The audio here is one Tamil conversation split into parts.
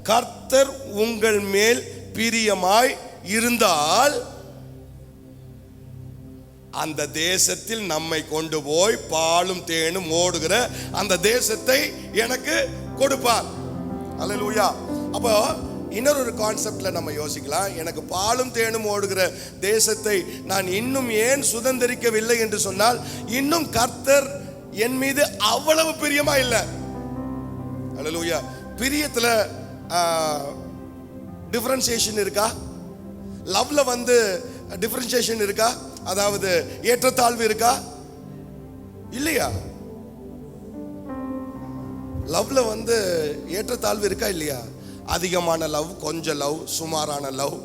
கர்த்தர் உங்கள் மேல் பிரியமாய் இருந்தால் அந்த தேசத்தில் நம்மை கொண்டு போய் பாலும் தேனும் ஓடுகிற அந்த தேசத்தை எனக்கு கொடுப்பார். அல்லேலூயா. அப்போ இன்னொரு கான்செப்ட்ல நம்ம யோசிக்கலாம். எனக்கு பாலும் தேனும் ஓடுகிற தேசத்தை நான் இன்னும் ஏன் சுதந்திரிக்கவில்லை என்று சொன்னால், இன்னும் கர்த்தர் என் மீது அவ்வளவு பிரியமா இல்லை. அல்லேலூயா. பிரியத்துல டிஃபரன்சியேஷன் இருக்கா? லவ்ல டிஃபரன்சியேஷன் இருக்கா? அதாவது ஏற்றத்தாழ்வு இருக்கா? இல்லையா? லவ்ல ஏற்றத்தாழ்வு இருக்கா இல்லையா? அதிகமான லவ், கொஞ்சம் லவ், சுமாரான லவ்,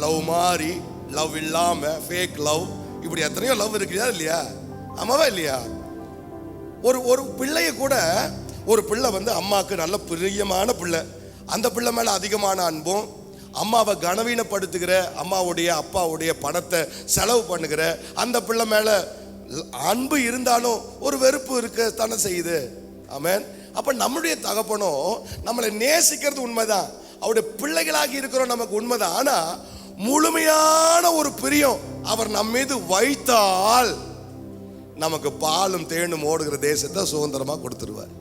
லவ் மாதிரி, லவ் இல்லாம ஃபேக் லவ், இப்படி எத்தனையோ லவ் இருக்குதா இல்லையா? ஆமாவா இல்லையா? ஒரு பிள்ளைய கூட, ஒரு பிள்ளை அம்மாவுக்கு நல்ல பிரியமான பிள்ளை, அந்த பிள்ளை மேல அதிகமான அன்பும், அம்மாவை கனவீனப்படுத்துகிற, அம்மாவுடைய அப்பாவுடைய பணத்தை செலவு பண்ணுகிற அந்த பிள்ளை மேல அன்பு இருந்தாலும் ஒரு வெறுப்பு இருக்கத்தானே செய்யுது. ஆமென். அப்ப நம்முடைய தகப்பனும் நம்மளை நேசிக்கிறது உண்மைதான், அவருடைய பிள்ளைகளாகி இருக்கிறோம் நமக்கு உண்மைதான். ஆனா முழுமையான ஒரு பிரியம் அவர் நம்ம மீது வைத்தால் நமக்கு பாலும் தேனும் ஓடுகிற தேசத்தை சுதந்திரமா கொடுத்துருவார்.